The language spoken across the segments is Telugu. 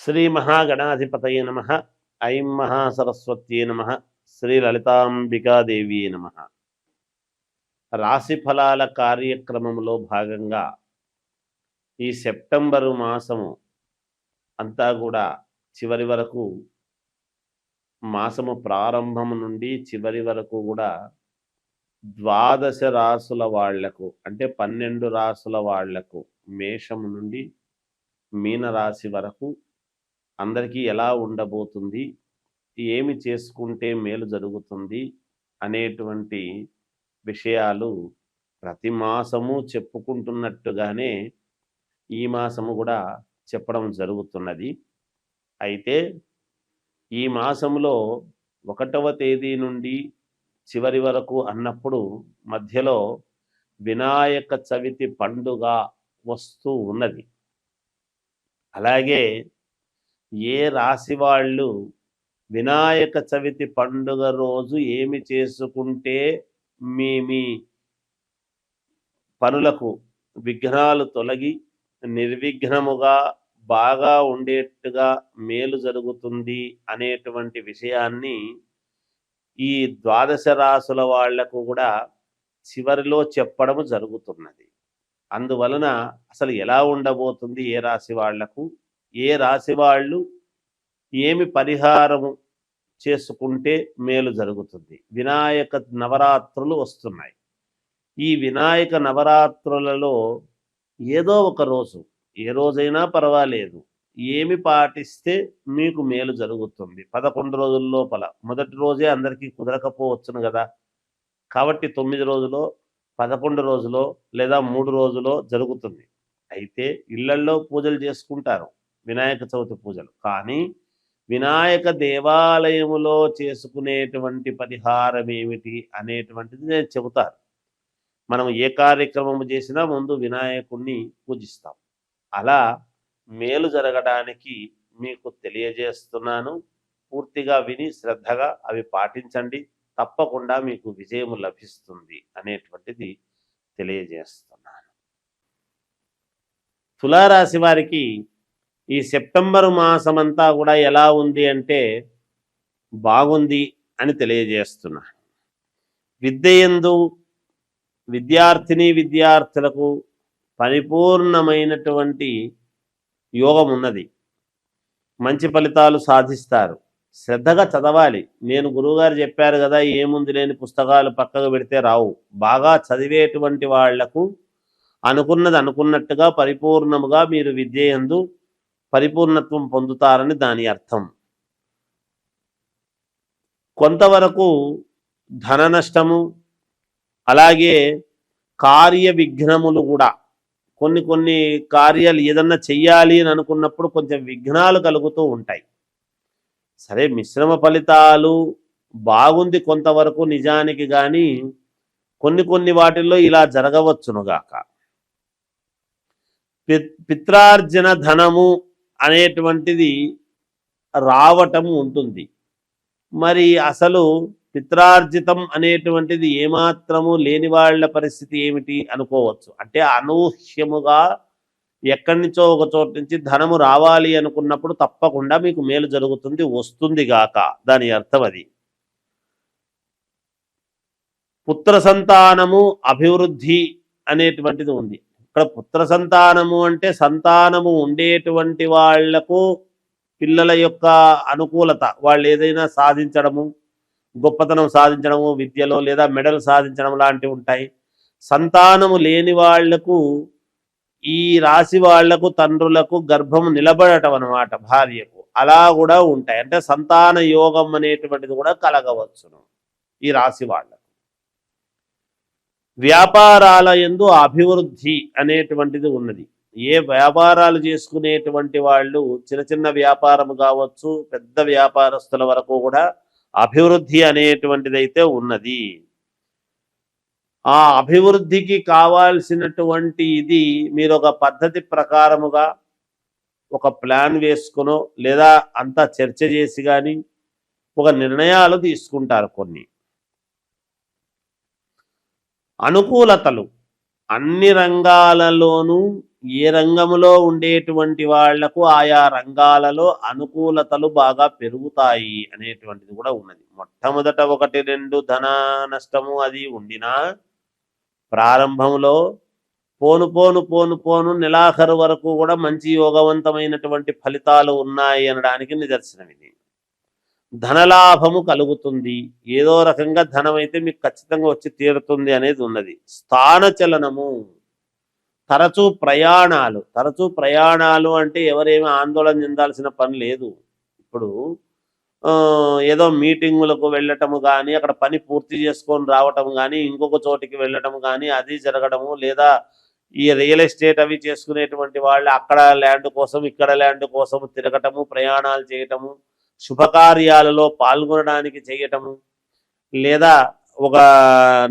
శ్రీ మహాగణాధిపతయే నమ. ఐం మహాసరస్వత్యే నమ. శ్రీ లలితాంబికాదేవి నమ. రాశి ఫలాల కార్యక్రమంలో భాగంగా ఈ సెప్టెంబరు మాసము అంతా కూడా చివరి వరకు, మాసము ప్రారంభం నుండి చివరి వరకు కూడా ద్వాదశ రాసుల వాళ్లకు, అంటే 12 రాసుల వాళ్లకు, మేషము నుండి మీనరాశి వరకు అందరికీ ఎలా ఉండబోతుంది, ఏమి చేసుకుంటే మేలు జరుగుతుంది అనేటువంటి విషయాలు ప్రతి మాసము చెప్పుకుంటున్నట్టుగానే ఈ మాసము కూడా చెప్పడం జరుగుతున్నది. అయితే ఈ మాసంలో 1వ తేదీ నుండి చివరి వరకు అన్నప్పుడు మధ్యలో వినాయక చవితి పండుగ వస్తూ ఉన్నది. అలాగే ఏ రాశి వాళ్ళు వినాయక చవితి పండుగ రోజు ఏమి చేసుకుంటే మీ పనులకు విఘ్నాలు తొలగి నిర్విఘ్నముగా బాగా ఉండేట్టుగా మేలు జరుగుతుంది అనేటువంటి విషయాన్ని ఈ ద్వాదశ రాసుల వాళ్లకు కూడా చివరిలో చెప్పడం జరుగుతున్నది. అందువలన అసలు ఎలా ఉండబోతుంది, ఏ రాశి వాళ్లకు, ఏ రాశి వాళ్ళు ఏమి పరిహారము చేసుకుంటే మేలు జరుగుతుంది. వినాయక నవరాత్రులు వస్తున్నాయి. ఈ వినాయక నవరాత్రులలో ఏదో ఒక రోజు, ఏ రోజైనా పర్వాలేదు, ఏమి పాటిస్తే మీకు మేలు జరుగుతుంది. 11 రోజుల లోపల మొదటి రోజే అందరికీ కుదరకపోవచ్చును కదా. కాబట్టి 9 రోజులో, 11 రోజులో లేదా 3 రోజులో జరుగుతుంది. అయితే ఇళ్లల్లో పూజలు చేసుకుంటారు, వినాయక చవితి పూజలు. కానీ వినాయక దేవాలయములో చేసుకునేటువంటి పరిహారం ఏమిటి అనేటువంటిది నేను చెబుతాను. మనం ఏ కార్యక్రమం చేసినా ముందు వినాయకుడిని పూజిస్తాం. అలా మేలు జరగడానికి మీకు తెలియజేస్తున్నాను. పూర్తిగా విని శ్రద్ధగా అవి పాటించండి, తప్పకుండా మీకు విజయము లభిస్తుంది అనేటువంటిది తెలియజేస్తున్నాను. తులారాశి వారికి ఈ సెప్టెంబరు మాసమంతా కూడా ఎలా ఉంది అంటే బాగుంది అని తెలియజేస్తున్నాను. విద్యయందు విద్యార్థులకు పరిపూర్ణమైనటువంటి యోగం ఉన్నది. మంచి ఫలితాలు సాధిస్తారు. శ్రద్ధగా చదవాలి. నేను గురువుగారు చెప్పారు కదా, ఏముంది లేని పుస్తకాలు పక్కకు పెడితే రావు. బాగా చదివేటువంటి వాళ్లకు అనుకున్నది అనుకున్నట్టుగా పరిపూర్ణముగా మీరు విద్యయందు పరిపూర్ణత్వం పొందుతారని దాని అర్థం. కొంతవరకు ధన నష్టము, అలాగే కార్య విఘ్నములు కూడా, కొన్ని కార్యాలు ఏదన్నా చెయ్యాలి అని అనుకున్నప్పుడు కొంచెం విఘ్నాలు కలుగుతూ ఉంటాయి. సరే, మిశ్రమ ఫలితాలు బాగుంది కొంతవరకు నిజానికి, కానీ కొన్ని వాటిల్లో ఇలా జరగవచ్చునుగాక. పిత్రార్జన ధనము అనేటువంటిది రావటం ఉంటుంది. మరి అసలు పిత్రార్జితం అనేటువంటిది ఏమాత్రము లేని వాళ్ళ పరిస్థితి ఏమిటి అనుకోవచ్చు. అంటే అనూహ్యముగా ఎక్కడి నుంచో ఒక చోటు నుంచి ధనము రావాలి అనుకున్నప్పుడు తప్పకుండా మీకు మేలు జరుగుతుంది, వస్తుంది గాక. దాని అర్థం అది. పుత్ర సంతానము అభివృద్ధి అనేటువంటిది ఉంది. ఇక్కడ పుత్ర సంతానము అంటే సంతానము ఉండేటువంటి వాళ్లకు పిల్లల యొక్క అనుకూలత, వాళ్ళు ఏదైనా సాధించడము, గొప్పతనం సాధించడము, విద్యలో లేదా మెడల్ సాధించడం లాంటివి ఉంటాయి. సంతానము లేని వాళ్లకు, ఈ రాశి వాళ్లకు తండ్రులకు గర్భము నిలబడటం అన్నమాట, భార్యకు. అలా కూడా ఉంటాయి. అంటే సంతాన యోగం అనేటువంటిది కూడా కలగవచ్చును ఈ రాశి వాళ్ళకు. వ్యాపారాల యందు అభివృద్ధి అనేటువంటిది ఉన్నది. ఏ వ్యాపారాలు చేసుకునేటువంటి వాళ్ళు, చిన్న వ్యాపారం కావచ్చు, పెద్ద వ్యాపారస్తుల వరకు కూడా అభివృద్ధి అనేటువంటిదైతే ఉన్నది. ఆ అభివృద్ధికి కావాల్సినటువంటి ఇది మీరు ఒక పద్ధతి ప్రకారముగా ఒక ప్లాన్ వేసుకునో, లేదా అంతా చర్చ చేసి కానీ ఒక నిర్ణయాలు తీసుకుంటారు. కొన్ని అనుకూలతలు అన్ని రంగాలలోనూ ఏ రంగంలో ఉండేటువంటి వాళ్లకు ఆయా రంగాలలో అనుకూలతలు బాగా పెరుగుతాయి అనేటువంటిది కూడా ఉన్నది. మొట్టమొదట 1-2 ధన నష్టము అది ఉండినా ప్రారంభంలో పోను పోను పోను పోను నెలాఖరు వరకు కూడా మంచి యోగవంతమైనటువంటి ఫలితాలు ఉన్నాయి అనడానికి నిదర్శనం ఇది. ధనలాభము కలుగుతుంది, ఏదో రకంగా ధనం అయితే మీకు ఖచ్చితంగా వచ్చి తీరుతుంది అనేది ఉన్నది. స్థానచలనము, తరచూ ప్రయాణాలు అంటే ఎవరేమీ ఆందోళన చెందాల్సిన పని లేదు. ఇప్పుడు ఏదో మీటింగులకు వెళ్ళటము కానీ, అక్కడ పని పూర్తి చేసుకొని రావటం కానీ, ఇంకొక చోటికి వెళ్ళటం కానీ అది జరగడము, లేదా ఈ రియల్ ఎస్టేట్ అవి చేసుకునేటువంటి వాళ్ళు అక్కడ ల్యాండ్ కోసం ఇక్కడ ల్యాండ్ కోసం తిరగటము, ప్రయాణాలు చేయటము, శుభకార్యాలలో పాల్గొనడానికి చేయటము, లేదా ఒక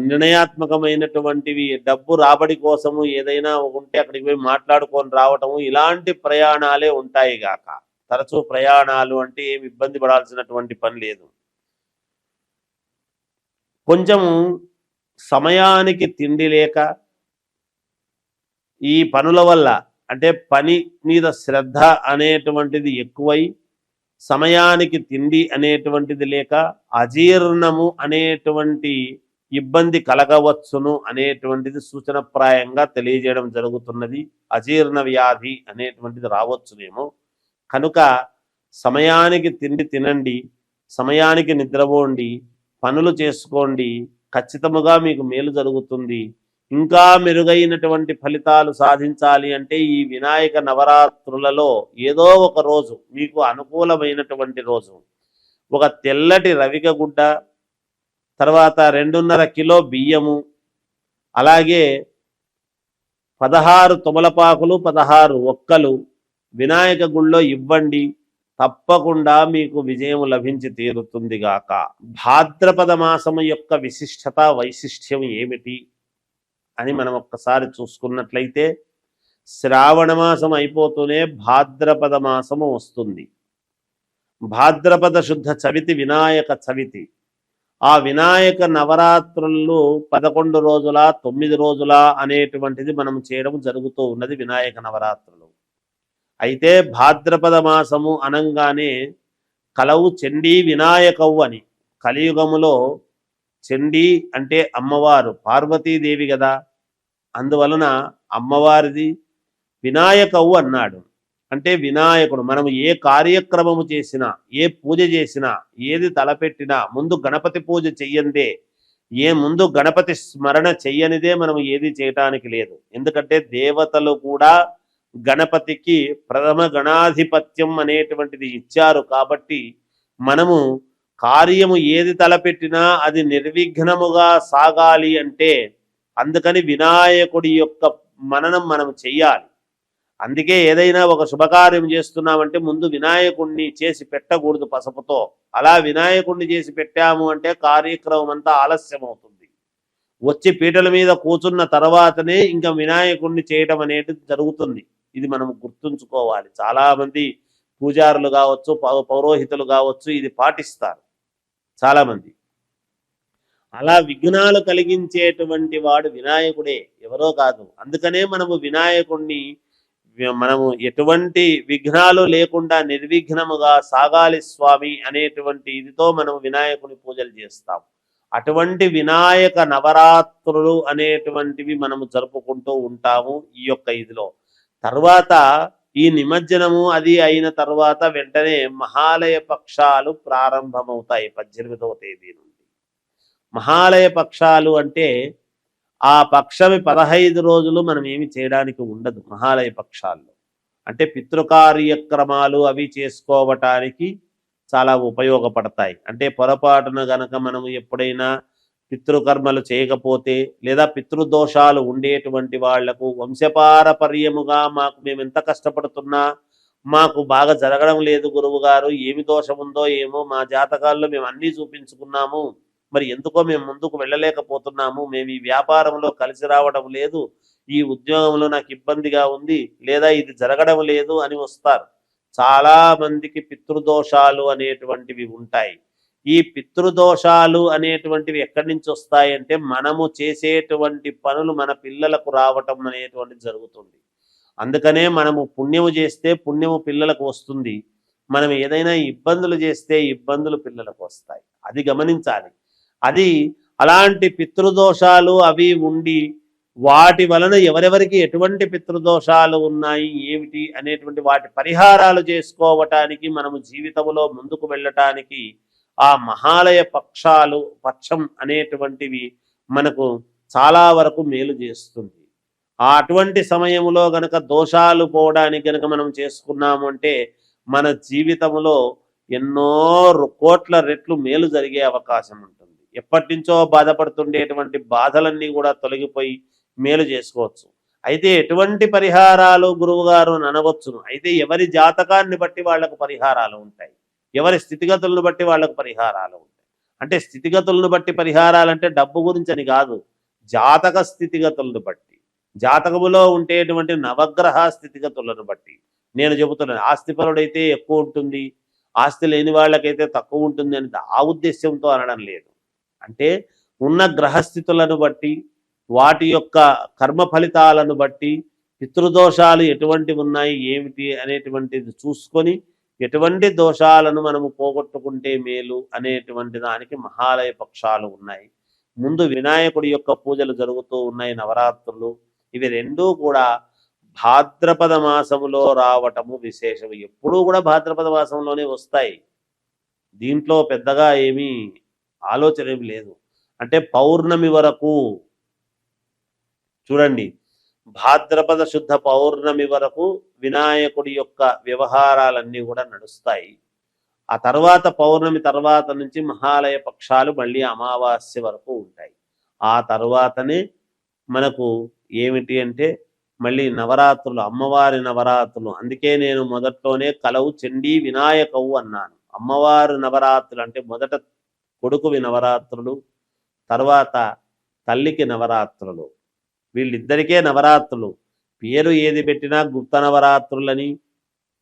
నిర్ణయాత్మకమైనటువంటివి డబ్బు రాబడి కోసము ఏదైనా ఉంటే అక్కడికి పోయి మాట్లాడుకొని రావటము, ఇలాంటి ప్రయాణాలే ఉంటాయి గాక. తరచూ ప్రయాణాలు అంటే ఏమి ఇబ్బంది పడాల్సినటువంటి పని లేదు. కొంచెము సమయానికి తిండి లేక ఈ పనుల వల్ల అంటే పని మీద శ్రద్ధ అనేటువంటిది ఎక్కువై సమయానికి తిండి అనేటువంటిది లేక అజీర్ణము అనేటువంటి ఇబ్బంది కలగవచ్చును అనేటువంటిది సూచనప్రాయంగా తెలియజేయడం జరుగుతున్నది. అజీర్ణ వ్యాధి అనేటువంటిది రావచ్చునేమో కనుక సమయానికి తిండి తినండి, సమయానికి నిద్రపోండి, పనులు చేసుకోండి, ఖచ్చితముగా మీకు మేలు జరుగుతుంది. ఇంకా మెరుగైనటువంటి ఫలితాలు సాధించాలి అంటే ఈ వినాయక నవరాత్రులలో ఏదో ఒక రోజు మీకు అనుకూలమైనటువంటి రోజు ఒక తెల్లటి రవిక గుడ్డ, తర్వాత 2.5 కిలో బియ్యము, అలాగే 16 తొమలపాకులు 16 ఒక్కలు వినాయక గుళ్ళో ఇవ్వండి. తప్పకుండా మీకు విజయం లభించి తీరుతుంది గాక. భాద్రపద మాసము యొక్క విశిష్టత వైశిష్ట్యం ఏమిటి అని మనం ఒక్కసారి చూసుకున్నట్లయితే శ్రావణ మాసం అయిపోతూనే భాద్రపద మాసము వస్తుంది. భాద్రపద శుద్ధ చవితి వినాయక చవితి. ఆ వినాయక నవరాత్రులు 11 రోజుల 9 రోజుల అనేటువంటిది మనం చేయడం జరుగుతూ ఉన్నది వినాయక నవరాత్రులు. అయితే భాద్రపద మాసము అనంగానే కలవు చండీ వినాయకవు అని. కలియుగములో చండీ అంటే అమ్మవారు పార్వతీదేవి కదా, అందువలన అమ్మవారిది వినాయకవు అన్నాడు. అంటే వినాయకుడు. మనం ఏ కార్యక్రమము చేసినా, ఏ పూజ చేసినా, ఏది తలపెట్టినా ముందు గణపతి పూజ చెయ్యందే, ముందు గణపతి స్మరణ చెయ్యనిదే మనం ఏది చేయటానికి లేదు. ఎందుకంటే దేవతలు కూడా గణపతికి ప్రథమ గణాధిపత్యం అనేటువంటిది ఇచ్చారు. కాబట్టి మనము కార్యము ఏది తలపెట్టినా అది నిర్విఘ్నముగా సాగాలి అంటే అందుకని వినాయకుడి యొక్క మననం మనం చెయ్యాలి. అందుకే ఏదైనా ఒక శుభకార్యం చేస్తున్నామంటే ముందు వినాయకుడిని చేసి పెట్టకూడదు పసుపుతో. అలా వినాయకుడిని చేసి పెట్టాము అంటే కార్యక్రమం అంతా ఆలస్యం అవుతుంది. వచ్చి పీటల మీద కూర్చున్న తర్వాతనే ఇంకా వినాయకుడిని చేయటం అనేది జరుగుతుంది. ఇది మనం గుర్తుంచుకోవాలి. చాలామంది పూజారులు కావచ్చు, పౌరోహితులు కావచ్చు ఇది పాటిస్తారు చాలామంది. అలా విఘ్నాలు కలిగించేటువంటి వాడు వినాయకుడే, ఎవరో కాదు. అందుకనే మనము ఎటువంటి విఘ్నాలు లేకుండా నిర్విఘ్నముగా సాగాలి స్వామి అనేటువంటి ఇదితో మనం వినాయకుని పూజలు చేస్తాం. అటువంటి వినాయక నవరాత్రులు అనేటువంటివి మనము జరుపుకుంటూ ఉంటాము ఈ యొక్క ఇదిలో. తర్వాత ఈ నిమజ్జనము అది అయిన తర్వాత వెంటనే మహాలయ పక్షాలు ప్రారంభమవుతాయి 18వ తేదీ నుండి. మహాలయ పక్షాలు అంటే ఆ పక్షమి 15 రోజులు మనం ఏమి చేయడానికి ఉండదు. మహాలయ పక్షాల్లో అంటే పితృకార్యక్రమాలు అవి చేసుకోవటానికి చాలా ఉపయోగపడతాయి. అంటే పొరపాటున గనక మనము ఎప్పుడైనా పితృకర్మలు చేయకపోతే లేదా పితృదోషాలు ఉండేటువంటి వాళ్లకు వంశపారపర్యముగా మేము ఎంత కష్టపడుతున్నా మాకు బాగా జరగడం లేదు గురువు గారు, ఏమి దోషం ఉందో ఏమో, మా జాతకాల్లో మేము అన్నీ చూపించుకున్నాము, మరి ఎందుకో మేము ముందుకు వెళ్ళలేకపోతున్నాము, మేము ఈ వ్యాపారంలో కలిసి రావడం లేదు, ఈ ఉద్యోగంలో నాకు ఇబ్బందిగా ఉంది, లేదా ఇది జరగడం లేదు అని వస్తారు. చాలా మందికి పితృదోషాలు అనేటువంటివి ఉంటాయి. ఈ పితృదోషాలు అనేటువంటివి ఎక్కడి నుంచి వస్తాయంటే మనము చేసేటువంటి పనులు మన పిల్లలకు రావటం అనేటువంటిది జరుగుతుంది. అందుకనే మనము పుణ్యము చేస్తే పుణ్యము పిల్లలకు వస్తుంది, మనం ఏదైనా ఇబ్బందులు చేస్తే ఇబ్బందులు పిల్లలకు వస్తాయి. అది గమనించాలి. అది అలాంటి పితృదోషాలు అవి ఉండి వాటి వలన ఎవరెవరికి ఎటువంటి పితృదోషాలు ఉన్నాయి ఏమిటి అనేటువంటి వాటి పరిహారాలు చేసుకోవటానికి మనము జీవితంలో ముందుకు వెళ్ళటానికి ఆ మహాలయ పక్షం అనేటువంటివి మనకు చాలా వరకు మేలు చేస్తుంది. అటువంటి సమయంలో గనక దోషాలు పోవడానికి గనక మనం చేసుకున్నాము అంటే మన జీవితంలో ఎన్నో కోట్ల రెట్లు మేలు జరిగే అవకాశం ఉంటుంది. ఎప్పటి నుంచో బాధపడుతుండేటువంటి బాధలన్నీ కూడా తొలగిపోయి మేలు చేసుకోవచ్చు. అయితే ఎటువంటి పరిహారాలు గురువుగారు అనవచ్చును. అయితే ఎవరి జాతకాన్ని బట్టి వాళ్ళకు పరిహారాలు ఉంటాయి, ఎవరి స్థితిగతులను బట్టి వాళ్ళకు పరిహారాలు ఉంటాయి. అంటే స్థితిగతులను బట్టి పరిహారాలంటే డబ్బు గురించి అని కాదు, జాతక స్థితిగతులను బట్టి, జాతకములో ఉండేటువంటి నవగ్రహ స్థితిగతులను బట్టి నేను చెబుతున్నాను. ఆస్తిపరుడైతే ఎక్కువ ఉంటుంది, ఆస్తి లేని వాళ్ళకైతే తక్కువ ఉంటుంది అని ఆ ఉద్దేశ్యంతో అనడం లేదు. అంటే ఉన్న గ్రహస్థితులను బట్టి వాటి యొక్క కర్మ ఫలితాలను బట్టి పితృదోషాలు ఎటువంటివి ఉన్నాయి ఏమిటి అనేటువంటిది చూసుకొని ఎటువంటి దోషాలను మనము పోగొట్టుకుంటే మేలు అనేటువంటి దానికి మహాలయ పక్షాలు ఉన్నాయి. ముందు వినాయకుడి యొక్క పూజలు జరుగుతూ ఉన్నాయి, నవరాత్రులు. ఇవి రెండూ కూడా భాద్రపద మాసములో రావటము విశేషం. ఎప్పుడూ కూడా భాద్రపద మాసంలోనే వస్తాయి, దీంట్లో పెద్దగా ఏమీ ఆలోచన ఏమి లేదు. అంటే పౌర్ణమి వరకు చూడండి, భాద్రపద శుద్ధ పౌర్ణమి వరకు వినాయకుడి యొక్క వ్యవహారాలన్నీ కూడా నడుస్తాయి. ఆ తర్వాత పౌర్ణమి తర్వాత నుంచి మహాలయ పక్షాలు మళ్ళీ అమావాస్య వరకు ఉంటాయి. ఆ తర్వాతనే మనకు ఏమిటి అంటే మళ్ళీ నవరాత్రులు, అమ్మవారి నవరాత్రులు. అందుకే నేను మొదట్లోనే కలవు చండీ వినాయకవు అన్నాను. అమ్మవారి నవరాత్రులు అంటే మొదట కొడుకువి నవరాత్రులు, తర్వాత తల్లికి నవరాత్రులు. వీళ్ళిద్దరికే నవరాత్రులు. పేరు ఏది పెట్టినా గుప్త నవరాత్రులని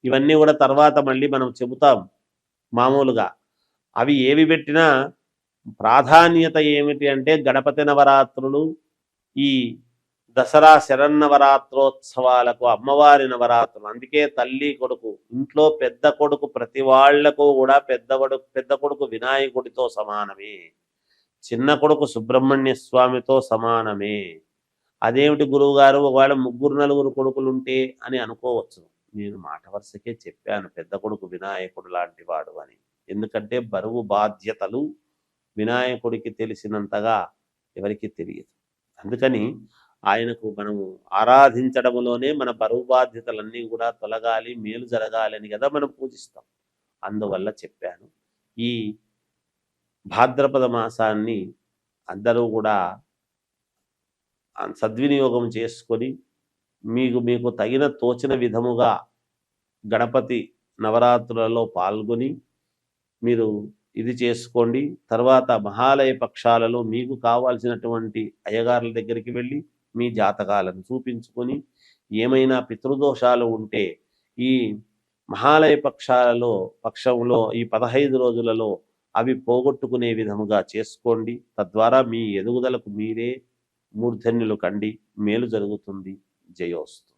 ఇవన్నీ కూడా తర్వాత మళ్ళీ మనం చెబుతాం మామూలుగా. అవి ఏవి పెట్టినా ప్రాధాన్యత ఏమిటి అంటే గణపతి నవరాత్రులు, ఈ దసరా శరన్నవరాత్రోత్సవాలకు అమ్మవారి నవరాత్రులు. అందుకే తల్లి కొడుకు, ఇంట్లో పెద్ద కొడుకు ప్రతి వాళ్లకు కూడా పెద్ద కొడుకు వినాయకుడితో సమానమే, చిన్న కొడుకు సుబ్రహ్మణ్య స్వామితో సమానమే. అదేమిటి గురువు గారు ఒకవేళ 3-4 కొడుకులు ఉంటే అని అనుకోవచ్చు. నేను మాట వరుసకే చెప్పాను పెద్ద కొడుకు వినాయకుడు లాంటి వాడు అని. ఎందుకంటే బరువు బాధ్యతలు వినాయకుడికి తెలిసినంతగా ఎవరికి తెలియదు. అందుకని ఆయనకు మనము ఆరాధించడంలోనే మన బరువు బాధ్యతలన్నీ కూడా తొలగాలి, మేలు జరగాలి అని కదా మనం పూజిస్తాం. అందువల్ల చెప్పాను. ఈ భాద్రపద మాసాన్ని అందరూ కూడా సద్వినియోగం చేసుకొని మీకు తగిన తోచిన విధముగా గణపతి నవరాత్రులలో పాల్గొని మీరు ఇది చేసుకోండి. తర్వాత మహాలయ పక్షాలలో మీకు కావాల్సినటువంటి అయ్యగారుల దగ్గరికి వెళ్ళి మీ జాతకాలను చూపించుకొని ఏమైనా పితృదోషాలు ఉంటే ఈ మహాలయ పక్షంలో ఈ 15 రోజులలో అవి పోగొట్టుకునే విధముగా చేసుకోండి. తద్వారా మీ ఎదుగుదలకు మీరే మూర్ధన్యులు కండి, మేలు జరుగుతుంది. జయోస్తు.